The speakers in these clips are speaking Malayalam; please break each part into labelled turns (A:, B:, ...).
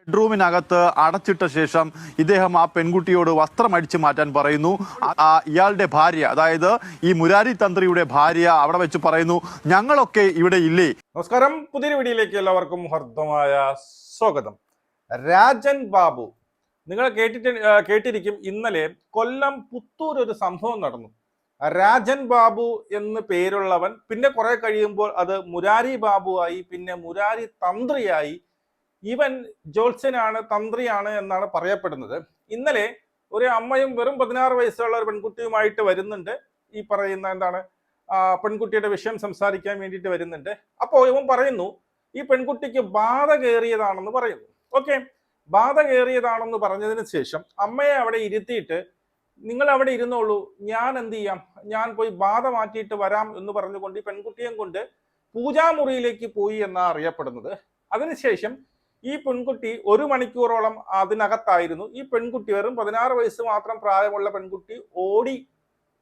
A: ബെഡ്റൂമിനകത്ത് അടച്ചിട്ട ശേഷം ഇദ്ദേഹം ആ പെൺകുട്ടിയോട് വസ്ത്രം അടിച്ചു മാറ്റാൻ പറയുന്നു. ഇയാളുടെ ഭാര്യ, അതായത് ഈ മുരാരി തന്ത്രിയുടെ ഭാര്യ അവിടെ വെച്ച് പറയുന്നു, ഞങ്ങളൊക്കെ ഇവിടെ ഇല്ലേ.
B: നമസ്കാരം, പുതിയൊരു വീഡിയോയിലേക്ക് എല്ലാവർക്കും ഹർദ്ദമായ സ്വാഗതം. രാജൻ ബാബു, നിങ്ങൾ കേട്ടിരിക്കും. ഇന്നലെ കൊല്ലം പുത്തൂർ ഒരു സംഭവം നടന്നു. രാജൻ ബാബു എന്ന് പേരുള്ളവൻ പിന്നെ കുറെ കഴിയുമ്പോൾ അത് മുരാരി ബാബു ആയി, പിന്നെ മുരാരി തന്ത്രിയായി. ഇവൻ ജോത്സ്യനാണ്, തന്ത്രിയാണ് എന്നാണ് പറയപ്പെടുന്നത്. ഇന്നലെ ഒരു അമ്മയും വെറും 16 വയസ്സുള്ള ഒരു പെൺകുട്ടിയുമായിട്ട് വരുന്നുണ്ട്. ഈ പറയുന്ന പെൺകുട്ടിയുടെ വിഷയം സംസാരിക്കാൻ വേണ്ടിയിട്ട് വരുന്നുണ്ട്. അപ്പോൾ ഇവൻ പറയുന്നു ഈ പെൺകുട്ടിക്ക് ബാധ കയറിയതാണെന്ന് പറയുന്നു. ഓക്കെ, ബാധ കയറിയതാണെന്ന് പറഞ്ഞതിന് ശേഷം അമ്മയെ അവിടെ ഇരുത്തിയിട്ട് നിങ്ങൾ അവിടെ ഇരുന്നോളൂ, ഞാൻ എന്ത് ചെയ്യാം, ഞാൻ പോയി ബാധ മാറ്റിയിട്ട് വരാം എന്ന് പറഞ്ഞുകൊണ്ട് ഈ പെൺകുട്ടിയും കൊണ്ട് പൂജാമുറിയിലേക്ക് പോയി എന്നാണ് അറിയപ്പെടുന്നത്. അതിനുശേഷം ഈ പെൺകുട്ടി 1 മണിക്കൂറോളം അതിനകത്തായിരുന്നു. ഈ പെൺകുട്ടി വെറും 16 വയസ്സ് മാത്രം പ്രായമുള്ള പെൺകുട്ടി ഓടി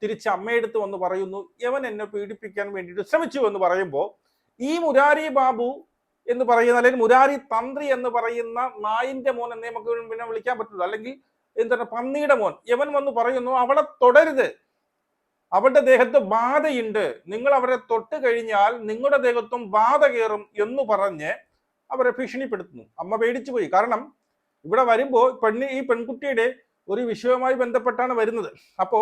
B: തിരിച്ച് അമ്മയെടുത്ത് വന്ന് പറയുന്നു, യവൻ എന്നെ പീഡിപ്പിക്കാൻ വേണ്ടിയിട്ട് ശ്രമിച്ചു എന്ന് പറയുമ്പോൾ ഈ മുരാരി ബാബു എന്ന് പറയുന്ന, അല്ലെങ്കിൽ മുരാരി തന്ത്രി എന്ന് പറയുന്ന നായിന്റെ മോൻ എന്നേ നമുക്ക് പിന്നെ വിളിക്കാൻ പറ്റുള്ളൂ, അല്ലെങ്കിൽ എന്താണ് പന്നിയുടെ മോൻ, യവൻ വന്ന് പറയുന്നു അവളെ തൊടരുത്, അവളുടെ ദേഹത്ത് ബാധയുണ്ട്, നിങ്ങൾ അവരെ തൊട്ട് കഴിഞ്ഞാൽ നിങ്ങളുടെ ദേഹത്തും ബാധ കയറും എന്ന് പറഞ്ഞ് അവരെ ഭീഷണിപ്പെടുത്തുന്നു. അമ്മ പേടിച്ചു പോയി. കാരണം ഇവിടെ വരുമ്പോൾ ഈ പെൺകുട്ടിയുടെ ഒരു വിഷയവുമായി ബന്ധപ്പെട്ടാണ് വരുന്നത്. അപ്പോ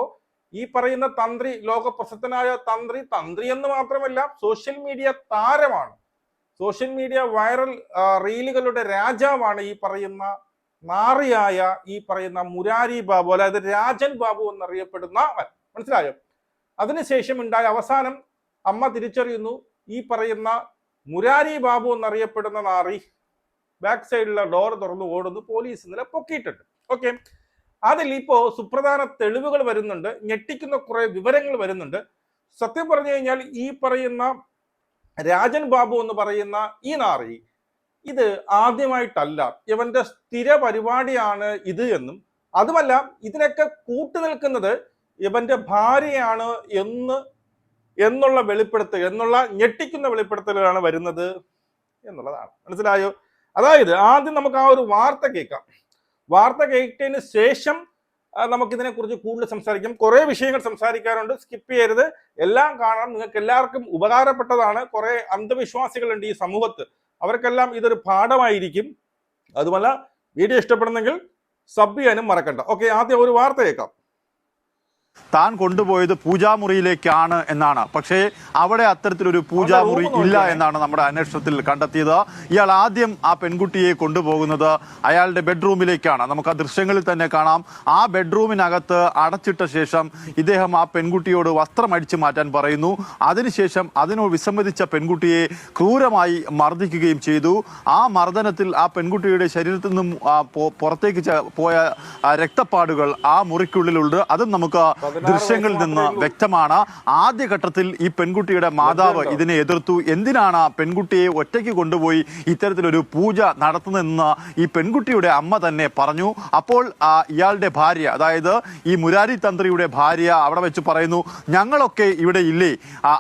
B: ഈ പറയുന്ന തന്ത്രി, ലോകപ്രസിദ്ധനായ തന്ത്രി എന്ന് മാത്രമല്ല സോഷ്യൽ മീഡിയ താരമാണ്, സോഷ്യൽ മീഡിയ വൈറൽ റീലുകളുടെ രാജാവാണ് ഈ പറയുന്ന നാറിയായ ഈ പറയുന്ന മുരാരി ബാബു, അതായത് രാജൻ ബാബു എന്നറിയപ്പെടുന്നവൻ. മനസ്സിലായോ? അതിനുശേഷം ഉണ്ടായ അവസാനം അമ്മ തിരിച്ചറിയുന്നു ഈ പറയുന്ന മുരാരി ബാബു എന്നറിയപ്പെടുന്ന നാറി ബാക്ക് സൈഡിലുള്ള ഡോർ തുറന്ന് ഓടുന്നു. പോലീസ് ഇന്നലെ പൊക്കിയിട്ടുണ്ട്. ഓക്കെ, അതിൽ ഇപ്പോ സുപ്രധാന തെളിവുകൾ വരുന്നുണ്ട്, ഞെട്ടിക്കുന്ന കുറെ വിവരങ്ങൾ വരുന്നുണ്ട്. സത്യം പറഞ്ഞു കഴിഞ്ഞാൽ ഈ പറയുന്ന രാജൻ ബാബു എന്ന് പറയുന്ന ഈ നാറി ഇത് ആദ്യമായിട്ടല്ല, ഇവന്റെ സ്ഥിര പരിപാടിയാണ് ഇത് എന്നും, അതുമല്ല ഇതിനൊക്കെ കൂട്ടുനിൽക്കുന്നത് ഇവന്റെ ഭാര്യയാണ് എന്നുള്ള വെളിപ്പെടുത്തൽ, എന്നുള്ള ഞെട്ടിക്കുന്ന വെളിപ്പെടുത്തലുകളാണ് വരുന്നത് എന്നുള്ളതാണ്. മനസ്സിലായോ? അതായത് ആദ്യം നമുക്ക് ആ ഒരു വാർത്ത കേൾക്കാം. വാർത്ത കേട്ടതിന് ശേഷം നമുക്കിതിനെ കുറിച്ച് കൂടുതൽ സംസാരിക്കാം. കുറെ വിഷയങ്ങൾ സംസാരിക്കാറുണ്ട്, സ്കിപ്പ് ചെയ്യരുത്, എല്ലാം കാണാം. നിങ്ങൾക്ക് എല്ലാവർക്കും ഉപകാരപ്പെട്ടതാണ്. കുറെ അന്ധവിശ്വാസികളുണ്ട് ഈ സമൂഹത്ത്, അവർക്കെല്ലാം ഇതൊരു പാഠമായിരിക്കും. അതുമല്ല, വീഡിയോ ഇഷ്ടപ്പെടുന്നെങ്കിൽ സബ് ചെയ്യാനും മറക്കണ്ട. ഓക്കെ, ആദ്യം ഒരു വാർത്ത കേൾക്കാം.
A: താൻ കൊണ്ടുപോയത് പൂജാമുറിയിലേക്കാണ് എന്നാണ്. പക്ഷേ അവിടെ അത്തരത്തിലൊരു പൂജാമുറി ഇല്ല എന്നാണ് നമ്മുടെ അന്വേഷണത്തിൽ കണ്ടെത്തിയത്. ഇയാൾ ആദ്യം ആ പെൺകുട്ടിയെ കൊണ്ടുപോകുന്നത് അയാളുടെ ബെഡ്റൂമിലേക്കാണ്. നമുക്ക് ആ ദൃശ്യങ്ങളിൽ തന്നെ കാണാം. ആ ബെഡ്റൂമിനകത്ത് അടച്ചിട്ട ശേഷം ഇദ്ദേഹം ആ പെൺകുട്ടിയോട് വസ്ത്രം അടിച്ചു മാറ്റാൻ പറയുന്നു. അതിനുശേഷം അതിനോട് വിസമ്മതിച്ച പെൺകുട്ടിയെ ക്രൂരമായി മർദ്ദിക്കുകയും ചെയ്തു. ആ മർദ്ദനത്തിൽ ആ പെൺകുട്ടിയുടെ ശരീരത്തിൽ നിന്നും പുറത്തേക്ക് പോയ രക്തപ്പാടുകൾ ആ മുറിക്കുള്ളിലുണ്ട്. അതും നമുക്ക് ദൃശ്യങ്ങളിൽ നിന്ന് വ്യക്തമാണ്. ആദ്യഘട്ടത്തിൽ ഈ പെൺകുട്ടിയുടെ മാതാവ് ഇതിനെ എതിർത്തു. എന്തിനാണ് പെൺകുട്ടിയെ ഒറ്റയ്ക്ക് കൊണ്ടുപോയി ഇത്തരത്തിലൊരു പൂജ നടത്തുന്നതെന്ന് ഈ പെൺകുട്ടിയുടെ അമ്മ തന്നെ പറഞ്ഞു. അപ്പോൾ ഇയാളുടെ ഭാര്യ, അതായത് ഈ മുരാരി തന്ത്രിയുടെ ഭാര്യ അവിടെ വെച്ച് പറയുന്നു, ഞങ്ങളൊക്കെ ഇവിടെ ഇല്ലേ.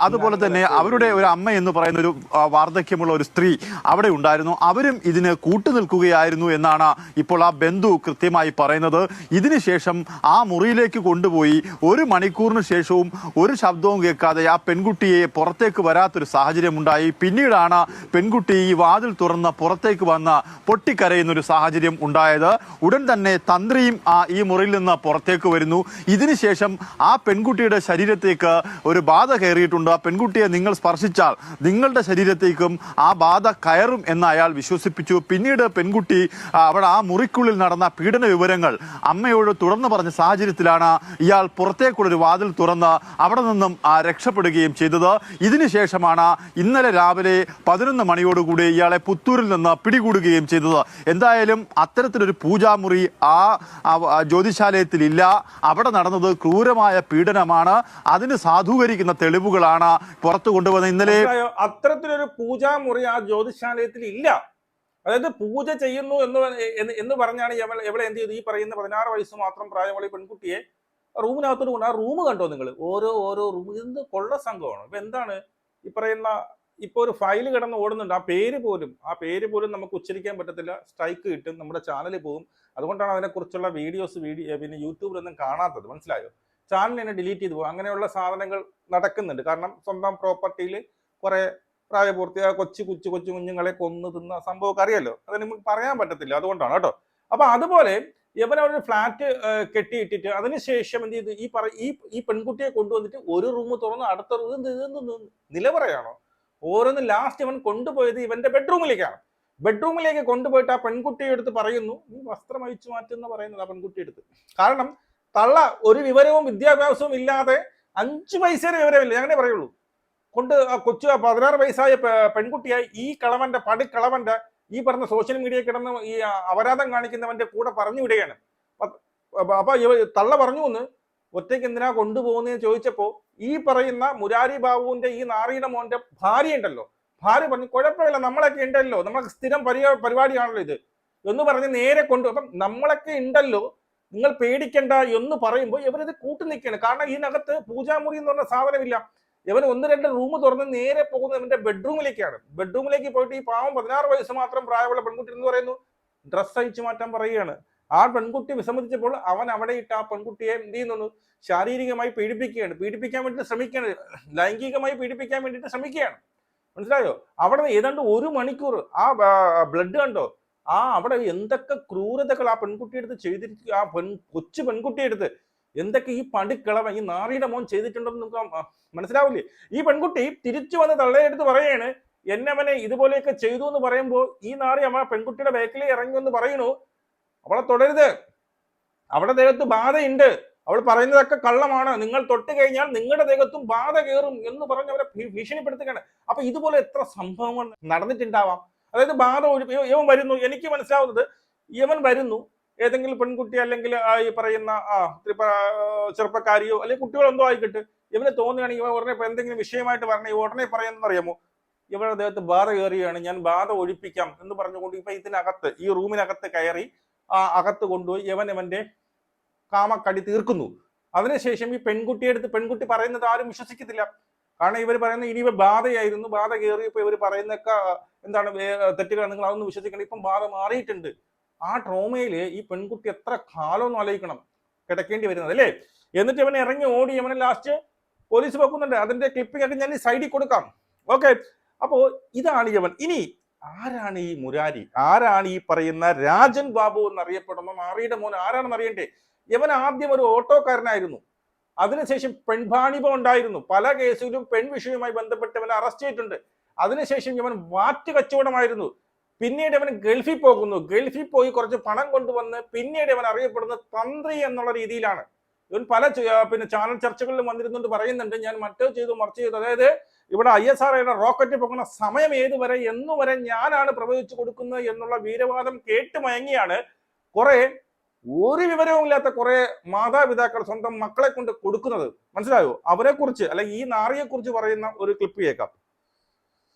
A: അതുപോലെ തന്നെ അവരുടെ ഒരു അമ്മ എന്ന് പറയുന്ന ഒരു വാർദ്ധക്യമുള്ള ഒരു സ്ത്രീ അവിടെ ഉണ്ടായിരുന്നു. അവരും ഇതിന് കൂട്ടുനിൽക്കുകയായിരുന്നു എന്നാണ് ഇപ്പോൾ ആ ബന്ധു കൃത്യമായി പറയുന്നത്. ഇതിനുശേഷം ആ മുറിയിലേക്ക് കൊണ്ടുപോയി 1 മണിക്കൂറിന് ശേഷവും ഒരു ശബ്ദവും കേൾക്കാതെ ആ പെൺകുട്ടിയെ പുറത്തേക്ക് വരാത്തൊരു സാഹചര്യം ഉണ്ടായി. പിന്നീടാണ് പെൺകുട്ടി ഈ വാതിൽ തുറന്ന് പുറത്തേക്ക് വന്ന് പൊട്ടിക്കരയുന്നൊരു സാഹചര്യം ഉണ്ടായത്. ഉടൻ തന്നെ തന്ത്രിയും ഈ മുറിയിൽ നിന്ന് പുറത്തേക്ക് വരുന്നു. ഇതിനുശേഷം ആ പെൺകുട്ടിയുടെ ശരീരത്തേക്ക് ഒരു ബാധ കയറിയിട്ടുണ്ട്. ആ പെൺകുട്ടിയെ നിങ്ങൾ സ്പർശിച്ചാൽ നിങ്ങളുടെ ശരീരത്തേക്കും ആ ബാധ കയറും എന്ന് അയാൾ വിശ്വസിപ്പിച്ചു. പിന്നീട് പെൺകുട്ടി അവിടെ ആ മുറിക്കുള്ളിൽ നടന്ന പീഡന വിവരങ്ങൾ അമ്മയോട് തുടർന്ന് പറഞ്ഞ സാഹചര്യത്തിലാണ് ഇയാൾ പുറത്തേക്കുള്ളൊരു വാതിൽ തുറന്ന് അവിടെ നിന്നും രക്ഷപ്പെടുകയും ചെയ്തത്. ഇതിനുശേഷമാണ് ഇന്നലെ രാവിലെ 11 മണിയോടുകൂടി ഇയാളെ പുത്തൂരിൽ നിന്ന് പിടികൂടുകയും ചെയ്തത്. എന്തായാലും അത്തരത്തിലൊരു പൂജാമുറി ആ ജ്യോതിശാലയത്തിലില്ല. അവിടെ നടന്നത് ക്രൂരമായ പീഡനമാണ്. അതിന് സാധൂകരിക്കുന്ന തെളിവുകളാണ് പുറത്തു കൊണ്ടുവന്നത്. ഇന്നലെ
B: അത്തരത്തിലൊരു പൂജാമുറി ആ ജ്യോതിശാലയത്തിൽ ഇല്ല. അതായത് പൂജ ചെയ്യുന്നു എന്ന് പറഞ്ഞാണ് എവിടെ എന്ത് ചെയ്തു, ഈ പറയുന്ന 16 വയസ്സ് മാത്രം പ്രായമുള്ള പെൺകുട്ടിയെ റൂമിനകത്തോട് കൊണ്ട് ആ റൂം കണ്ടോ നിങ്ങൾ? ഓരോ റൂം എന്ത് കൊള്ള സംഘമാണ്. ഇപ്പൊ എന്താണ് ഈ പറയുന്ന ഇപ്പൊ ഒരു ഫയൽ കിടന്ന് ഓടുന്നുണ്ട്, ആ പേര് പോലും നമുക്ക് ഉച്ചരിക്കാൻ പറ്റത്തില്ല, സ്ട്രൈക്ക് കിട്ടും, നമ്മുടെ ചാനലിൽ പോകും. അതുകൊണ്ടാണ് അതിനെക്കുറിച്ചുള്ള വീഡിയോ പിന്നെ യൂട്യൂബിലൊന്നും കാണാത്തത്, മനസ്സിലായോ? ചാനൽ തന്നെ ഡിലീറ്റ് ചെയ്തു പോകും. അങ്ങനെയുള്ള സാധനങ്ങൾ നടക്കുന്നുണ്ട്. കാരണം സ്വന്തം പ്രോപ്പർട്ടിയിൽ കുറെ പ്രായപൂർത്തിയായ കൊച്ചു കുഞ്ഞുങ്ങളെ കൊന്നു തിന്ന സംഭവമൊക്കെ അറിയാലോ, അത് നമുക്ക് പറയാൻ പറ്റത്തില്ല, അതുകൊണ്ടാണ് കേട്ടോ. അപ്പൊ അതുപോലെ ഇവനൊരു ഫ്ലാറ്റ് കെട്ടിയിട്ടിട്ട് അതിനുശേഷം എന്ത് ചെയ്തു, ഈ പെൺകുട്ടിയെ കൊണ്ടുവന്നിട്ട് ഒരു റൂം തുറന്ന് അടുത്ത റൂം നിലവറയാണോ ഓരോന്ന്. ലാസ്റ്റ് ഇവൻ കൊണ്ടുപോയത് ഇവന്റെ ബെഡ്റൂമിലേക്ക് കൊണ്ടുപോയിട്ട് ആ പെൺകുട്ടിയെ എടുത്ത് പറയുന്നു, നീ വസ്ത്രം അഴിച്ചു മാറ്റുന്ന പറയുന്നത് ആ പെൺകുട്ടിയെ എടുത്ത്. കാരണം തള്ള ഒരു വിവരവും വിദ്യാഭ്യാസവും ഇല്ലാതെ 5 പൈസയുടെ വിവരമില്ല, അങ്ങനെ പറയുള്ളൂ. കൊണ്ട് ആ 16 വയസ്സായ പെൺകുട്ടിയായി ഈ പടുക്കളവന്റെ ഈ പറഞ്ഞ സോഷ്യൽ മീഡിയയിൽ കിടന്ന് ഈ അപരാധം കാണിക്കുന്നവന്റെ കൂടെ പറഞ്ഞു വിടുകയാണ്. അപ്പൊ തള്ള പറഞ്ഞു എന്ന് ഒറ്റയ്ക്ക് എന്തിനാ കൊണ്ടുപോകുന്നതെന്ന് ചോദിച്ചപ്പോ ഈ പറയുന്ന മുരാരി ബാബുവിന്റെ ഈ നാറിയുടെ മോന്റെ ഭാര്യ ഉണ്ടല്ലോ, ഭാര്യ പറഞ്ഞു കുഴപ്പമില്ല, നമ്മളൊക്കെ ഉണ്ടല്ലോ, നമ്മളൊക്കെ സ്ഥിരം പരിപാടിയാണല്ലോ ഇത് എന്ന് പറഞ്ഞ് നേരെ അപ്പം നമ്മളൊക്കെ ഉണ്ടല്ലോ, നിങ്ങൾ പേടിക്കണ്ട എന്ന് പറയുമ്പോൾ ഇവരിത് കൂട്ടു നിൽക്കുകയാണ്. കാരണം ഇതിനകത്ത് പൂജാമുറി എന്ന് പറഞ്ഞ സാധനമില്ല. ഇവൻ 1-2 റൂം തുറന്ന് നേരെ പോകുന്നത് ഇവന്റെ ബെഡ്റൂമിലേക്ക് പോയിട്ട് ഈ പാവം 16 വയസ്സ് മാത്രം പ്രായമുള്ള പെൺകുട്ടി എന്ന് പറയുന്നു ഡ്രസ്സ് അഴിച്ചു മാറ്റാൻ പറയുകയാണ്. ആ പെൺകുട്ടി വിസമ്മതിച്ചപ്പോൾ അവൻ അവിടെ ഇട്ട് ആ പെൺകുട്ടിയെ എന്ത് ചെയ്യുന്നു, ശാരീരികമായി പീഡിപ്പിക്കാൻ വേണ്ടിയിട്ട് ശ്രമിക്കുകയാണ്, ലൈംഗികമായി പീഡിപ്പിക്കാൻ വേണ്ടിയിട്ട് ശ്രമിക്കുകയാണ്, മനസ്സിലായോ? അവിടെ ഏതാണ്ട് 1 മണിക്കൂർ ആ ബ്ലഡ് കണ്ടോ, അവിടെ എന്തൊക്കെ ക്രൂരതകൾ ആ പെൺകുട്ടിയെടുത്ത് ചെയ്തിരിക്കുക, ആ കൊച്ചു പെൺകുട്ടിയെടുത്ത് എന്തൊക്കെ ഈ പടുക്കിളവൻ ഈ നാറിയുടെ മോൻ ചെയ്തിട്ടുണ്ടെന്ന് നമുക്ക് മനസ്സിലാവില്ലേ? ഈ പെൺകുട്ടി തിരിച്ചു വന്ന് തള്ളയെടുത്ത് പറയാണ്, എന്നവനെ ഇതുപോലെയൊക്കെ ചെയ്തു എന്ന് പറയുമ്പോൾ ഈ നാറി അമ്മ പെൺകുട്ടിയുടെ ബാക്കിൽ ഇറങ്ങി എന്ന് പറയുന്നു, അവളെ തൊടരുത്, അവളുടെ ദേഹത്ത് ബാധയുണ്ട്, അവൾ പറയുന്നതൊക്കെ കള്ളമാണ്, നിങ്ങൾ തൊട്ട് കഴിഞ്ഞാൽ നിങ്ങളുടെ ദേഹത്തും ബാധ കയറും എന്ന് പറഞ്ഞ് അവരെ ഭീഷണിപ്പെടുത്തുകയാണ്. അപ്പൊ ഇതുപോലെ എത്ര സംഭവങ്ങൾ നടന്നിട്ടുണ്ടാവാം. അതായത് ബാധ ഇവൻ വരുന്നു, എനിക്ക് മനസ്സിലാവുന്നത് ഇവൻ വരുന്നു, ഏതെങ്കിലും പെൺകുട്ടി അല്ലെങ്കിൽ ഈ പറയുന്ന ചെറുപ്പക്കാരിയോ അല്ലെങ്കിൽ കുട്ടികളോ എന്തോ ആയിക്കിട്ട് ഇവന് തോന്നുകയാണെങ്കിൽ ഇവൻ ഉടനെ എന്തെങ്കിലും വിഷയമായിട്ട് പറഞ്ഞ ഉടനെ പറയുന്നത് അറിയാമോ, ഇവരുടെ ദേഹത്ത് ബാധ കയറിയാണ്, ഞാൻ ബാധ ഒഴിപ്പിക്കാം എന്ന് പറഞ്ഞുകൊണ്ട് ഇപ്പൊ ഇതിനകത്ത് ഈ റൂമിനകത്ത് കയറി അകത്ത് കൊണ്ടുപോയി ഇവന്റെ കാമക്കടി തീർക്കുന്നു. അതിനുശേഷം ഈ പെൺകുട്ടി പറയുന്നത് ആരും വിശ്വസിക്കത്തില്ല. കാരണം ഇവർ പറയുന്നത് ഇനി ബാധയായിരുന്നു, ബാധ കയറിയപ്പോ ഇവർ പറയുന്നൊക്കെ എന്താണ് തെറ്റുകൾ, നിങ്ങൾ അതൊന്നും വിശ്വസിക്കണം, ഇപ്പം ബാധ മാറിയിട്ടുണ്ട്. ആ ട്രോമയില് ഈ പെൺകുട്ടി എത്ര കാലം ഒന്നും ആലോചിക്കണം കിടക്കേണ്ടി വരുന്നത് അല്ലേ. എന്നിട്ട് ഇവനെ ഇറങ്ങി ഓടി ഇവനെ ലാസ്റ്റ് പോലീസ് വെക്കുന്നുണ്ട്. അതിന്റെ ക്ലിപ്പിംഗ് ഒക്കെ ഞാൻ ഈ സൈഡിൽ കൊടുക്കാം. ഓക്കെ, അപ്പോ ഇതാണ് ഇവൻ. ഇനി ആരാണ് ഈ മുരാരി, ആരാണ് ഈ പറയുന്ന രാജൻ ബാബു എന്നറിയപ്പെടുന്ന നാറിയുടെ മോൻ ആരാണെന്ന് അറിയണ്ടേ? ഇവൻ ആദ്യം ഒരു ഓട്ടോക്കാരനായിരുന്നു, അതിനുശേഷം പെൺഭാണിപം ഉണ്ടായിരുന്നു, പല കേസിലും പെൺ വിഷയവുമായി ബന്ധപ്പെട്ട് ഇവനെ അറസ്റ്റ് ചെയ്തിട്ടുണ്ട്. അതിനുശേഷം ഇവൻ വാറ്റ് കച്ചവടമായിരുന്നു. പിന്നീട് ഇവൻ ഗൾഫിൽ പോകുന്നു, ഗൾഫിൽ പോയി കുറച്ച് പണം കൊണ്ടുവന്ന് പിന്നീട് ഇവൻ അറിയപ്പെടുന്നത് തന്ത്രി എന്നുള്ള രീതിയിലാണ്. ഇവൻ പല ചാനൽ ചർച്ചകളിലും വന്നിരുന്നുകൊണ്ട് പറയുന്നുണ്ട്, ഞാൻ മറ്റോ ചെയ്തു മറിച്ച് ചെയ്തു, അതായത് ഇവിടെ ISRO റോക്കറ്റ് പോകുന്ന സമയം ഏതുവരെ എന്നുവരെ ഞാനാണ് പ്രവചിച്ചു കൊടുക്കുന്നത് എന്നുള്ള വീരവാദം കേട്ട് മയങ്ങിയാണ് കുറെ ഒരു വിവരവും ഇല്ലാത്ത കുറെ മാതാപിതാക്കൾ സ്വന്തം മക്കളെ കൊണ്ട് കൊടുക്കുന്നത്. മനസ്സിലായോ? അവരെ കുറിച്ച് അല്ലെങ്കിൽ ഈ നാറിയെ കുറിച്ച് പറയുന്ന ഒരു ക്ലിപ്പ് കേൾക്കാം.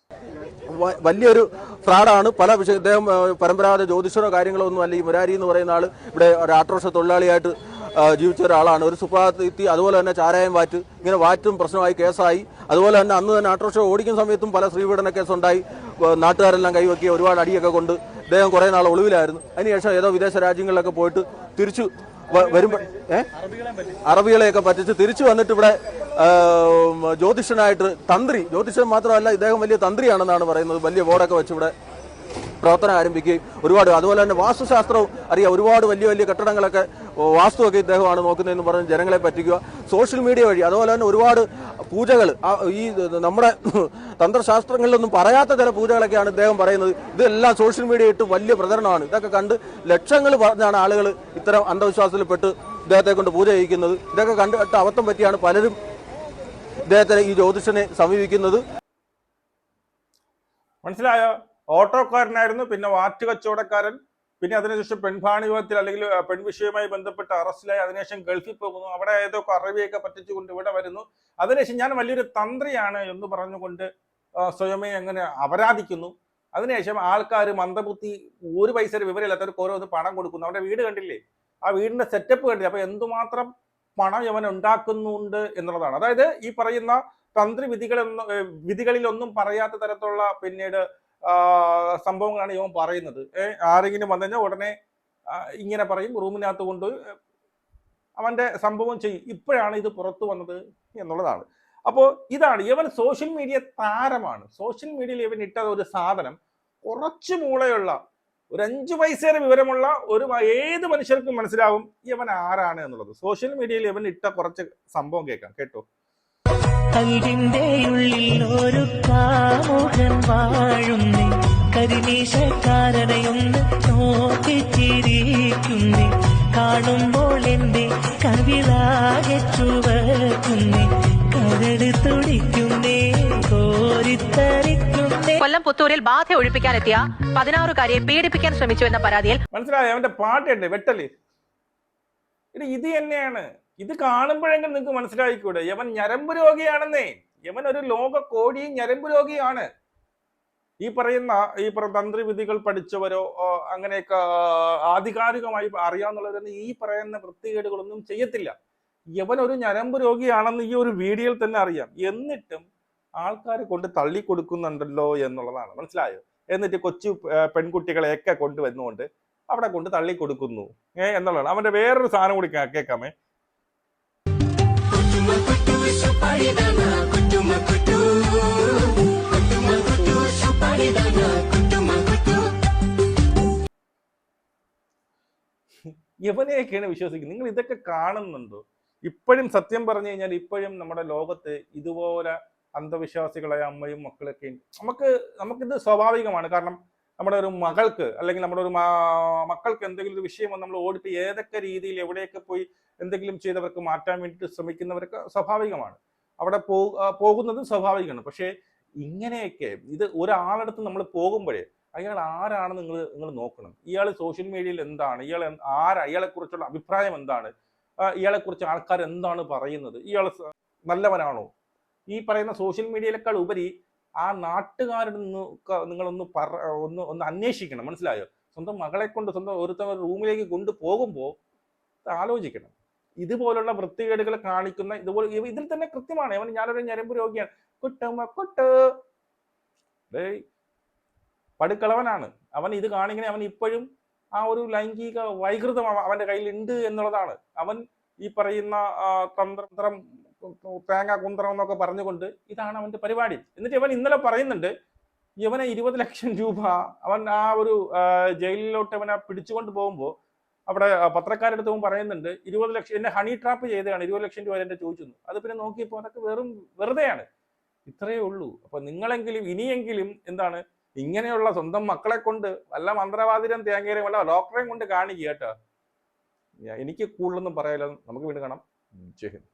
C: വലിയൊരു ഫ്രോഡാണ്. പല വിഷയം ഇദ്ദേഹം പരമ്പരാഗത ജ്യോതിഷരോ കാര്യങ്ങളോ ഒന്നും അല്ല. ഈ മുരാരി എന്ന് പറയുന്ന ആൾ ഇവിടെ ഒരു ആട്ടോറിക്ഷ തൊഴിലാളിയായിട്ട് ജീവിച്ച ഒരാളാണ്. ഒരു സുപ്രഭാതത്തി അതുപോലെ തന്നെ ചാരായം വാറ്റ്, ഇങ്ങനെ വാറ്റും പ്രശ്നമായി കേസായി. അതുപോലെ തന്നെ അന്ന് തന്നെ ആട്ടോറിക്ഷ ഓടിക്കുന്ന സമയത്തും പല സ്ത്രീപീഡന കേസുണ്ടായി. നാട്ടുകാരെല്ലാം കൈവക്കി ഒരുപാട് അടിയൊക്കെ കൊണ്ട് ഇദ്ദേഹം കുറേ നാൾ ഒളിവിലായിരുന്നു. അതിനുശേഷം ഏതോ വിദേശ രാജ്യങ്ങളിലൊക്കെ പോയിട്ട് തിരിച്ചു വരുമ്പോൾ അറബികളെയൊക്കെ പറ്റിച്ച് തിരിച്ചു വന്നിട്ട് ഇവിടെ ജ്യോതിഷനായിട്ട് ജ്യോതിഷൻ മാത്രമല്ല ഇദ്ദേഹം വലിയ തന്ത്രിയാണെന്നാണ് പറയുന്നത്. വലിയ ബോർഡൊക്കെ വെച്ച് ഇവിടെ പ്രവർത്തനം ആരംഭിക്കുകയും ഒരുപാട് അതുപോലെ തന്നെ വാസ്തുശാസ്ത്രവും അറിയാം. ഒരുപാട് വലിയ വലിയ കെട്ടിടങ്ങളൊക്കെ വാസ്തുവൊക്കെ ഇദ്ദേഹമാണ് നോക്കുന്നതെന്ന് പറഞ്ഞ് ജനങ്ങളെ പറ്റിക്കുക സോഷ്യൽ മീഡിയ വഴി. അതുപോലെ തന്നെ ഒരുപാട് പൂജകൾ ഈ നമ്മുടെ തന്ത്രശാസ്ത്രങ്ങളിലൊന്നും പറയാത്ത ചില പൂജകളൊക്കെയാണ് ഇദ്ദേഹം പറയുന്നത്. ഇതെല്ലാം സോഷ്യൽ മീഡിയ ഇട്ട് വലിയ പ്രചരണമാണ്. ഇതൊക്കെ കണ്ട് ലക്ഷങ്ങൾ പറഞ്ഞാണ് ആളുകൾ ഇത്തരം അന്ധവിശ്വാസത്തിൽപ്പെട്ട് ഇദ്ദേഹത്തെ കൊണ്ട് പൂജ ചെയ്യിക്കുന്നത്. ഇതൊക്കെ കണ്ടിട്ട് അബദ്ധം പറ്റിയാണ് പലരും ഇദ്ദേഹത്തെ ഈ ജ്യോതിഷനെ സമീപിക്കുന്നത്.
B: മനസ്സിലായോ? ഓട്ടോക്കാരനായിരുന്നു, പിന്നെ വാറ്റ് കച്ചവടക്കാരൻ, പിന്നെ അതിനുശേഷം പെൺഭാണിപത്തിൽ അല്ലെങ്കിൽ പെൺവിഷയവുമായി ബന്ധപ്പെട്ട് അറസ്റ്റിലായി. അതിനുശേഷം ഗൾഫിൽ പോകുന്നു, അവിടെ ഏതൊക്കെ അറബിയൊക്കെ പറ്റിച്ചുകൊണ്ട് ഇവിടെ വരുന്നു. അതിനുശേഷം ഞാൻ വലിയൊരു തന്ത്രിയാണ് എന്ന് പറഞ്ഞുകൊണ്ട് സ്വയമേ അങ്ങനെ അപരാധിക്കുന്നു. അതിനുശേഷം ആൾക്കാർ മന്ദബുദ്ധി ഒരു പൈസയുടെ വിവരമില്ലാത്തവർക്ക് ഓരോന്ന് പണം കൊടുക്കുന്നു. അവരുടെ വീട് കണ്ടില്ലേ, ആ വീടിന്റെ സെറ്റപ്പ് കണ്ടില്ലേ? അപ്പൊ എന്തുമാത്രം പണം ഇവൻ ഉണ്ടാക്കുന്നുണ്ട് എന്നുള്ളതാണ്. അതായത് ഈ പറയുന്ന തന്ത്രി വിധികളിലൊന്നും പറയാത്ത തരത്തിലുള്ള പിന്നീട് സംഭവങ്ങളാണ് ഇവൻ പറയുന്നത്. ആരെങ്കിലും വന്നു കഴിഞ്ഞാൽ ഉടനെ ഇങ്ങനെ പറയും, റൂമിനകത്ത് കൊണ്ട് അവന്റെ സംഭവം ചെയ്യും. ഇപ്പോഴാണ് ഇത് പുറത്തു വന്നത് എന്നുള്ളതാണ്. അപ്പോൾ ഇതാണ് ഇവൻ സോഷ്യൽ മീഡിയ താരമാണ്. സോഷ്യൽ മീഡിയയിൽ ഇവൻ ഇട്ട ഒരു സാധനം കുറച്ച് മൂളയുള്ള ഒരു 5 പൈസയുടെ വിവരമുള്ള ഏത് മനുഷ്യർക്കും മനസ്സിലാവും ഇവൻ ആരാണ് എന്നുള്ളത്. സോഷ്യൽ മീഡിയയിൽ ഇവൻ ഇട്ട കുറച്ച് സംഭവം കേൾക്കാം, കേട്ടോ.
D: കൽവിന്റെ ഉള്ളിൽ ഒരു കാമുകൻ വാഴുന്നേ, കരിമീശക്കാരനെയൊന്ന് നോക്കിച്ചിരിക്കുന്നേ, കാണുമ്പോൾ എന്റെ കവിളാകെ ചുവക്കുന്നേ, കരട് തുടിക്കുന്നേ, കോരിത്തരിക്കുന്നേ.
E: കൊല്ലം പുത്തൂരിൽ ബാധ ഒഴിപ്പിക്കാനെത്തിയ 16-കാരിയെ പീഡിപ്പിക്കാൻ ശ്രമിച്ചു എന്ന പരാതിയിൽ
B: മനസ്സിലായോ? അവന്റെ പാട്ടുണ്ട് വെട്ടല്. ഇത് തന്നെയാണ്. ഇത് കാണുമ്പോഴെങ്കിലും നിങ്ങൾക്ക് മനസ്സിലായിക്കൂടെ യവൻ ഞരമ്പ് രോഗിയാണെന്നേ. യവൻ ഒരു ലോക കോടി ഞരമ്പ് രോഗിയാണ്. ഈ പറയുന്ന തന്ത്രി വിധികൾ പഠിച്ചവരോ അങ്ങനെയൊക്കെ ആധികാരികമായി അറിയാവുന്നവരൊന്നും ഈ പറയുന്ന വൃത്തികേടുകളൊന്നും ചെയ്യത്തില്ല. യവൻ ഒരു ഞരമ്പ് രോഗിയാണെന്ന് ഈ ഒരു വീഡിയോയിൽ തന്നെ അറിയാം. എന്നിട്ടും ആൾക്കാരെ കൊണ്ട് തള്ളി കൊടുക്കുന്നുണ്ടല്ലോ എന്നുള്ളതാണ്. മനസ്സിലായോ? എന്നിട്ട് കൊച്ചു പെൺകുട്ടികളെയൊക്കെ കൊണ്ടുവന്നുകൊണ്ട് അവിടെ കൊണ്ട് തള്ളി കൊടുക്കുന്നു എന്നുള്ളതാണ്. അവന്റെ വേറൊരു സാധനം കൂടി കേൾക്കാമേ. യവനെയൊക്കെയാണ് വിശ്വസിക്കുന്നത്. നിങ്ങൾ ഇതൊക്കെ കാണുന്നുണ്ടോ? ഇപ്പോഴും സത്യം പറഞ്ഞു കഴിഞ്ഞാൽ ഇപ്പോഴും നമ്മുടെ ലോകത്ത് ഇതുപോലെ അന്ധവിശ്വാസികളായ അമ്മയും മക്കളൊക്കെ നമുക്കിത് സ്വാഭാവികമാണ്. കാരണം നമ്മുടെ ഒരു മകൾക്ക് അല്ലെങ്കിൽ നമ്മുടെ ഒരു മക്കൾക്ക് എന്തെങ്കിലും ഒരു വിഷയം നമ്മൾ ഓടിട്ട് ഏതൊക്കെ രീതിയിൽ എവിടെയൊക്കെ പോയി എന്തെങ്കിലും ചെയ്തവർക്ക് മാറ്റാൻ വേണ്ടിയിട്ട് ശ്രമിക്കുന്നവർക്ക് സ്വാഭാവികമാണ്. അവിടെ പോകുന്നതും സ്വാഭാവികമാണ്. പക്ഷേ ഇങ്ങനെയൊക്കെ ഇത് ഒരാളടുത്ത് നമ്മൾ പോകുമ്പോഴേ അയാൾ ആരാണെന്ന് നിങ്ങൾ നോക്കണം. ഇയാൾ സോഷ്യൽ മീഡിയയിൽ എന്താണ്, ഇയാളെ കുറിച്ചുള്ള അഭിപ്രായം എന്താണ്, ഇയാളെ കുറിച്ച് ആൾക്കാർ എന്താണ് പറയുന്നത്, ഇയാൾ നല്ലവനാണോ? ഈ പറയുന്ന സോഷ്യൽ മീഡിയയിലേക്കാൾ ഉപരി ആ നാട്ടുകാരുടെ നിങ്ങളൊന്ന് ഒന്ന് അന്വേഷിക്കണം. മനസ്സിലായോ? സ്വന്തം മകളെ കൊണ്ട് സ്വന്തം ഒരുത്തവർ റൂമിലേക്ക് കൊണ്ടുപോകുമ്പോൾ ആലോചിക്കണം. ഇതുപോലുള്ള വൃത്തികേടുകൾ കാണിക്കുന്ന ഇതുപോലെ ഇതിൽ തന്നെ കൃത്യമാണ്. ഞാനൊരു ഞരമ്പ് രോഗിയാണ്, പടുക്കളവനാണ് അവൻ. ഇത് കാണിക്കണേ അവൻ ഇപ്പോഴും ആ ഒരു ലൈംഗിക വൈകൃതം അവന്റെ കയ്യിൽ ഉണ്ട് എന്നുള്ളതാണ്. അവൻ ഈ പറയുന്ന തന്ത്രം തേങ്ങ കുന്ത്രം എന്നൊക്കെ പറഞ്ഞുകൊണ്ട് ഇതാണ് അവന്റെ പരിപാടി. എന്നിട്ട് ഇവൻ ഇന്നലെ പറയുന്നുണ്ട് ഇവനെ 20 ലക്ഷം രൂപ അവൻ ആ ഒരു ജയിലിലോട്ട് അവനെ പിടിച്ചുകൊണ്ട് പോകുമ്പോൾ അവിടെ പത്രക്കാരെടുത്ത് പറയുന്നുണ്ട് 20 ലക്ഷം എന്നെ ഹണി ട്രാപ്പ് ചെയ്തതാണ്, 20 ലക്ഷം രൂപ എന്നെ ചോദിച്ചു. അത് പിന്നെ നോക്കിയപ്പോൾ അതൊക്കെ വെറുതെയാണ്. ഇത്രയേ ഉള്ളൂ. അപ്പൊ നിങ്ങളെങ്കിലും ഇനിയെങ്കിലും എന്താണ് ഇങ്ങനെയുള്ള സ്വന്തം മക്കളെ കൊണ്ട് വല്ല മന്ത്രവാദിരം തേങ്ങേരെയും വല്ല ഡോക്ടറെയും കൊണ്ട് കാണിക്കുക കേട്ടോ. എനിക്ക് കൂടുതലൊന്നും പറയാലോ. നമുക്ക് വീണ്ടും കാണാം. ജയ് ഹിന്ദ്.